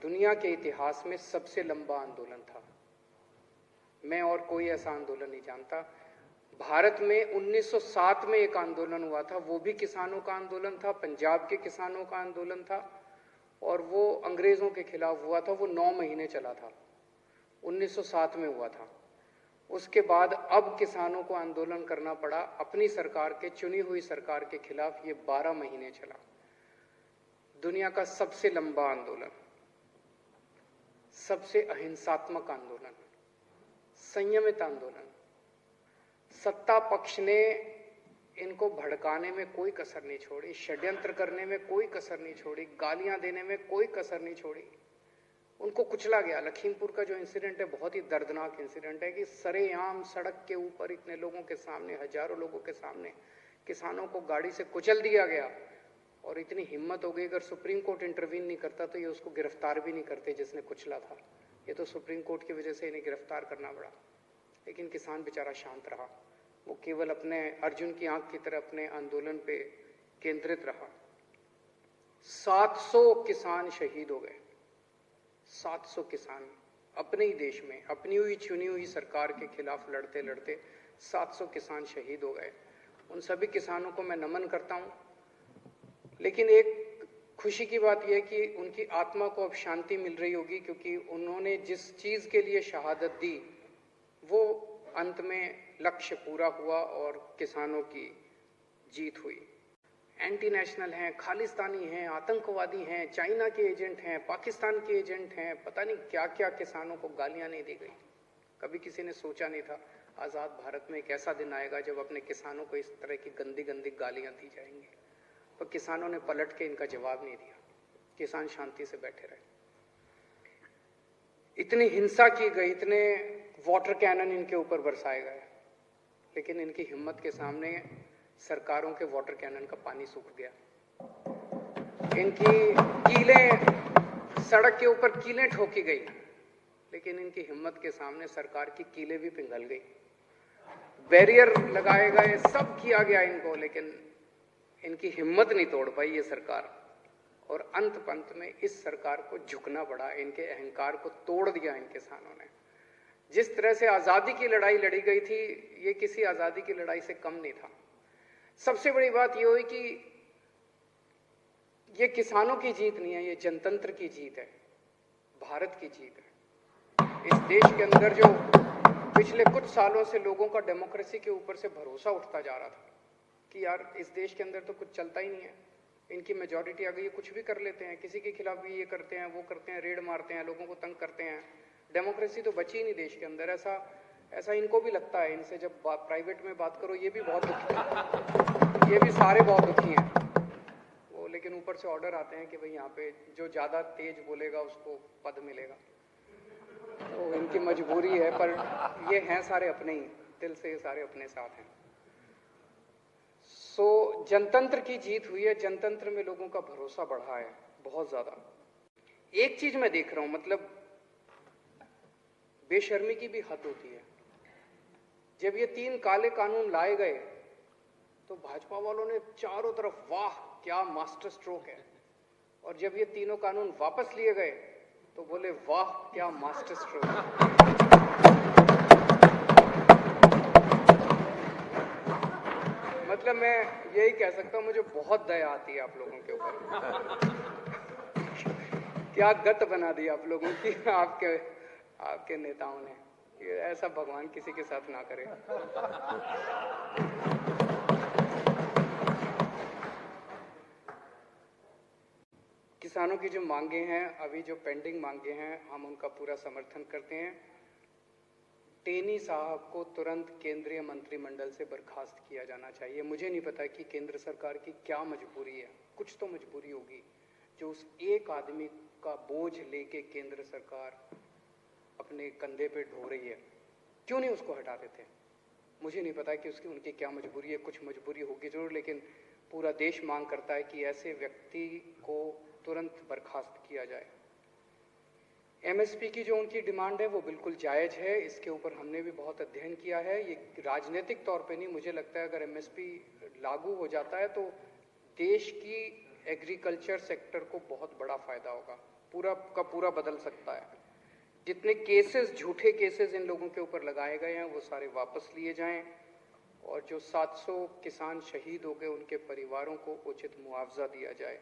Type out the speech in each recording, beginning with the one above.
दुनिया के इतिहास में सबसे लंबा आंदोलन था। मैं और कोई ऐसा आंदोलन नहीं जानता। भारत में 1907 में एक आंदोलन हुआ था, वो भी किसानों का आंदोलन था, पंजाब के किसानों का आंदोलन था, और वो अंग्रेजों के खिलाफ हुआ था। वो 9 महीने चला था, 1907 में हुआ था। उसके बाद अब किसानों को आंदोलन करना पड़ा अपनी सरकार के, चुनी हुई सरकार के खिलाफ। ये 12 महीने चला। दुनिया का सबसे लंबा आंदोलन, सबसे अहिंसात्मक आंदोलन, संयमित आंदोलन। सत्ता पक्ष ने इनको भड़काने में कोई कसर नहीं छोड़ी, षड्यंत्र करने में कोई कसर नहीं छोड़ी, गालियां देने में कोई कसर नहीं छोड़ी। उनको कुचला गया। लखीमपुर का जो इंसिडेंट है बहुत ही दर्दनाक इंसिडेंट है कि सरेआम सड़क के ऊपर इतने लोगों के सामने, हजारों लोगों के सामने किसानों को गाड़ी से कुचल दिया गया। और इतनी हिम्मत हो गई, अगर सुप्रीम कोर्ट इंटरवीन नहीं करता तो ये उसको गिरफ्तार भी नहीं करते जिसने कुचला था। ये तो सुप्रीम कोर्ट की वजह से इन्हें गिरफ्तार करना पड़ा। लेकिन किसान बेचारा शांत रहा। वो केवल अपने अर्जुन की आंख की तरह अपने आंदोलन पे केंद्रित रहा। 700 किसान शहीद हो गए। 700 किसान अपने ही देश में अपनी हुई चुनी हुई सरकार के खिलाफ लड़ते लड़ते 700 किसान शहीद हो गए। उन सभी किसानों को मैं नमन करता हूं। लेकिन एक खुशी की बात यह है कि उनकी आत्मा को अब शांति मिल रही होगी, क्योंकि उन्होंने जिस चीज के लिए शहादत दी वो अंत में लक्ष्य पूरा हुआ और किसानों की जीत हुई। एंटी नेशनल हैं, खालिस्तानी हैं, आतंकवादी हैं, चाइना के एजेंट हैं, पाकिस्तान के एजेंट हैं, पता नहीं क्या क्या किसानों को गालियां नहीं दी गई। कभी किसी ने सोचा नहीं था आजाद भारत में एक ऐसा दिन आएगा जब अपने किसानों को इस तरह की गंदी गंदी गालियां दी जाएंगी। पर किसानों ने पलट के इनका जवाब नहीं दिया। किसान शांति से बैठे रहे। इतनी हिंसा की गई, इतने वाटर कैनन इनके ऊपर बरसाए गए, लेकिन इनकी हिम्मत के सामने सरकारों के वाटर कैनन का पानी सूख गया। इनकी कीलें, सड़क के ऊपर कीलें ठोकी गई, लेकिन इनकी हिम्मत के सामने सरकार की कीलें भी पिघल गई। बैरियर लगाए गए, सब किया गया इनको, लेकिन इनकी हिम्मत नहीं तोड़ पाई ये सरकार। और अंत पंत में इस सरकार को झुकना पड़ा। इनके अहंकार को तोड़ दिया इन किसानों ने। जिस तरह से आजादी की लड़ाई लड़ी गई थी, ये किसी आजादी की लड़ाई से कम नहीं था। सबसे बड़ी बात यह हुई कि ये किसानों की जीत नहीं है, ये जनतंत्र की जीत है, भारत की जीत है। इस देश के अंदर जो पिछले कुछ सालों से लोगों का डेमोक्रेसी के ऊपर से भरोसा उठता जा रहा था कि यार इस देश के अंदर तो कुछ चलता ही नहीं है, इनकी मेजॉरिटी आ गई है, कुछ भी कर लेते हैं, किसी के खिलाफ भी ये करते हैं, वो करते हैं, रेड मारते हैं, लोगों को तंग करते हैं, डेमोक्रेसी तो बची ही नहीं देश के अंदर। ऐसा इनको भी लगता है। इनसे जब प्राइवेट में बात करो ये भी बहुत दुखी हैं, ये भी सारे बहुत दुखी हैं वो। लेकिन ऊपर से ऑर्डर आते हैं कि भाई यहाँ पे जो ज्यादा तेज बोलेगा उसको पद मिलेगा। तो इनकी मजबूरी है, पर ये हैं सारे अपने ही, दिल से ये सारे अपने साथ हैं। सो जनतंत्र की जीत हुई है। जनतंत्र में लोगों का भरोसा बढ़ा है बहुत ज्यादा। एक चीज मैं देख रहा हूं, मतलब बेशर्मी की भी हद होती है। जब ये 3 काले कानून लाए गए तो भाजपा वालों ने चारों तरफ वाह क्या मास्टर स्ट्रोक है, और जब ये तीनों कानून वापस लिए गए तो बोले वाह क्या मास्टर स्ट्रोक है। मतलब मैं यही कह सकता हूं, मुझे बहुत दया आती है आप लोगों के ऊपर। क्या गत बना दी आप लोगों की आपके नेताओं ने। ऐसा भगवान किसी के साथ ना करे। किसानों की जो मांगे हैं, अभी जो पेंडिंग मांगे हैं, हम उनका पूरा समर्थन करते हैं। टेनी साहब को तुरंत केंद्रीय मंत्रिमंडल से बर्खास्त किया जाना चाहिए। मुझे नहीं पता कि केंद्र सरकार की क्या मजबूरी है, कुछ तो मजबूरी होगी जो उस एक आदमी का बोझ लेके केंद्र सरकार अपने कंधे पे ढो रही है। क्यों नहीं उसको हटा देते? मुझे नहीं पता कि उनकी क्या मजबूरी है। कुछ मजबूरी होगी जरूर, लेकिन पूरा देश मांग करता है कि ऐसे व्यक्ति को तुरंत बर्खास्त किया जाए। एमएसपी की जो उनकी डिमांड है वो बिल्कुल जायज है। इसके ऊपर हमने भी बहुत अध्ययन किया है। ये राजनीतिक तौर पे नहीं, मुझे लगता है अगर एमएसपी लागू हो जाता है तो देश की एग्रीकल्चर सेक्टर को बहुत बड़ा फायदा होगा। पूरा का पूरा बदल सकता है। जितने केसेस, झूठे केसेस इन लोगों के ऊपर लगाए गए हैं वो सारे वापस लिए जाएं और जो 700 किसान शहीद हो गए उनके परिवारों को उचित मुआवजा दिया जाए।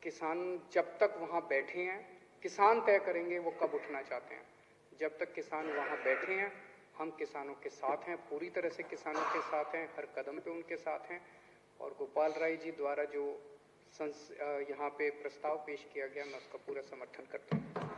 किसान जब तक वहाँ बैठे हैं, किसान तय करेंगे वो कब उठना चाहते हैं। जब तक किसान वहाँ बैठे हैं हम किसानों के साथ हैं, पूरी तरह से किसानों के साथ हैं, हर कदम पे उनके साथ हैं। और गोपाल राय जी द्वारा जो यहाँ पे प्रस्ताव पेश किया गया मैं उसका पूरा समर्थन करता हूँ।